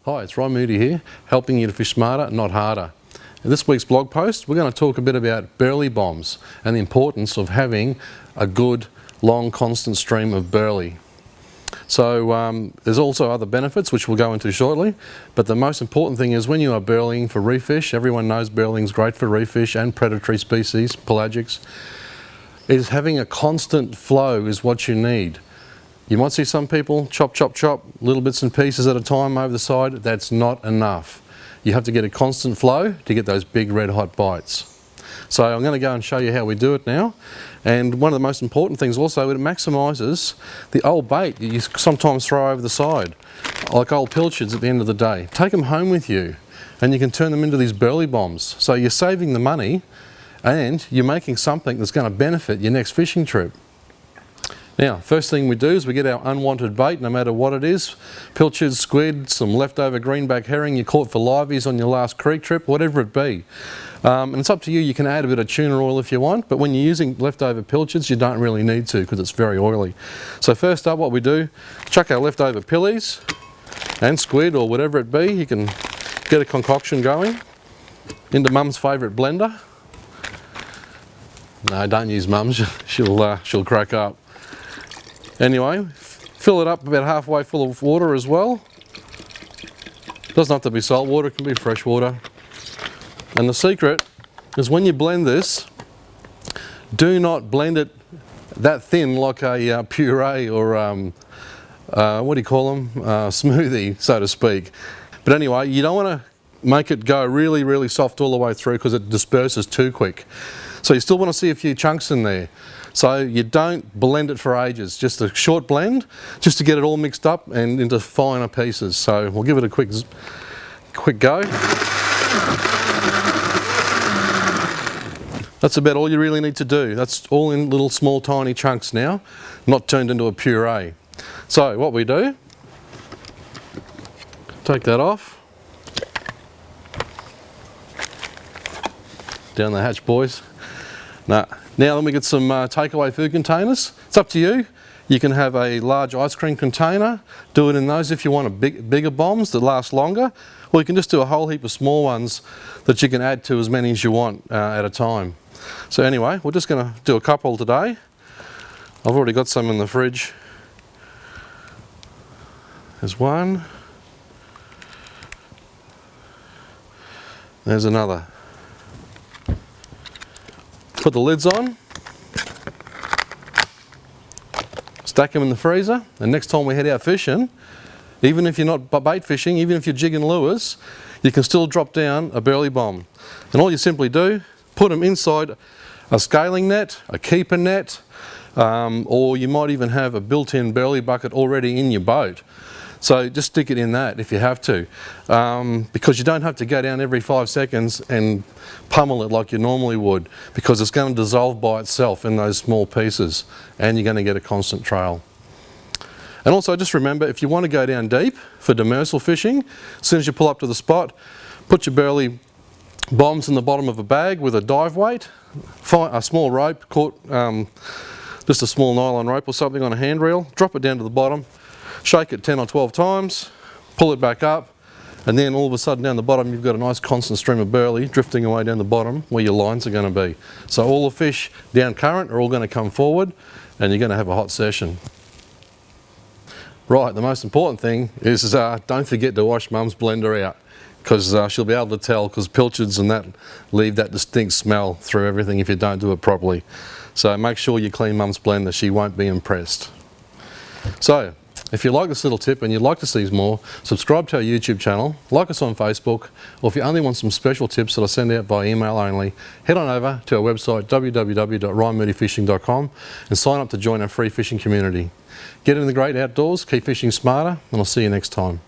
Hi, it's Moody here, helping you to fish smarter, not harder. In this week's blog post, we're going to talk a bit about burley bombs and the importance of having a good, long, constant stream of burley. So there's also other benefits which we'll go into shortly, but the most important thing is when you are burleying for reef fish, everyone knows burleying is great for reef fish and predatory species, pelagics, is having a constant flow is what you need. You might see some people chop, chop, chop, little bits and pieces at a time over the side. That's not enough. You have to get a constant flow to get those big red hot bites. So I'm going to go and show you how we do it now. And one of the most important things also, it maximises the old bait that you sometimes throw over the side, like old pilchards at the end of the day. Take them home with you and you can turn them into these burley bombs. So you're saving the money and you're making something that's going to benefit your next fishing trip. Now, first thing we do is we get our unwanted bait, no matter what it is. Pilchards, squid, some leftover greenback herring you caught for liveys on your last creek trip, whatever it be. And it's up to you, you can add a bit of tuna oil if you want, but when you're using leftover pilchards, you don't really need to because it's very oily. So first up what we do, chuck our leftover pillies and squid or whatever it be. You can get a concoction going into Mum's favourite blender. No, don't use Mum's, she'll crack up. Anyway, fill it up about halfway full of water as well. Doesn't have to be salt water, it can be fresh water. And the secret is when you blend this, do not blend it that thin like a puree or what do you call them? Smoothie, so to speak. But anyway, you don't want to make it go really, really soft all the way through because it disperses too quick. So you still want to see a few chunks in there. So you don't blend it for ages, just a short blend, just to get it all mixed up and into finer pieces. So we'll give it a quick go. That's about all you really need to do. That's all in little small tiny chunks now, not turned into a puree. So what we do, take that off. Down the hatch, boys. Now then we get some takeaway food containers. It's up to you. You can have a large ice cream container, do it in those if you want bigger bombs that last longer, or you can just do a whole heap of small ones that you can add to as many as you want at a time. So anyway, we're just going to do a couple today. I've already got some in the fridge. There's one. There's another. Put the lids on, stack them in the freezer, and next time we head out fishing, even if you're not bait fishing, even if you're jigging lures, you can still drop down a burley bomb. And all you simply do, put them inside a scaling net, a keeper net, or you might even have a built-in burley bucket already in your boat. So just stick it in that if you have to, because you don't have to go down every 5 seconds and pummel it like you normally would, because it's going to dissolve by itself in those small pieces and you're going to get a constant trail. And also just remember, if you want to go down deep for demersal fishing, as soon as you pull up to the spot, put your burley bombs in the bottom of a bag with a dive weight, find a small rope, just a small nylon rope or something on a handrail, drop it down to the bottom, shake it 10 or 12 times, pull it back up, and then all of a sudden down the bottom you've got a nice constant stream of burley drifting away down the bottom where your lines are going to be. So all the fish down current are all going to come forward and you're going to have a hot session. Right, the most important thing is don't forget to wash Mum's blender out, because she'll be able to tell, because pilchards and that leave that distinct smell through everything if you don't do it properly. So make sure you clean Mum's blender, she won't be impressed. So if you like this little tip and you'd like to see more, subscribe to our YouTube channel, like us on Facebook, or if you only want some special tips that I send out by email only, head on over to our website www.ryanmoodyfishing.com and sign up to join our free fishing community. Get in the great outdoors, keep fishing smarter, and I'll see you next time.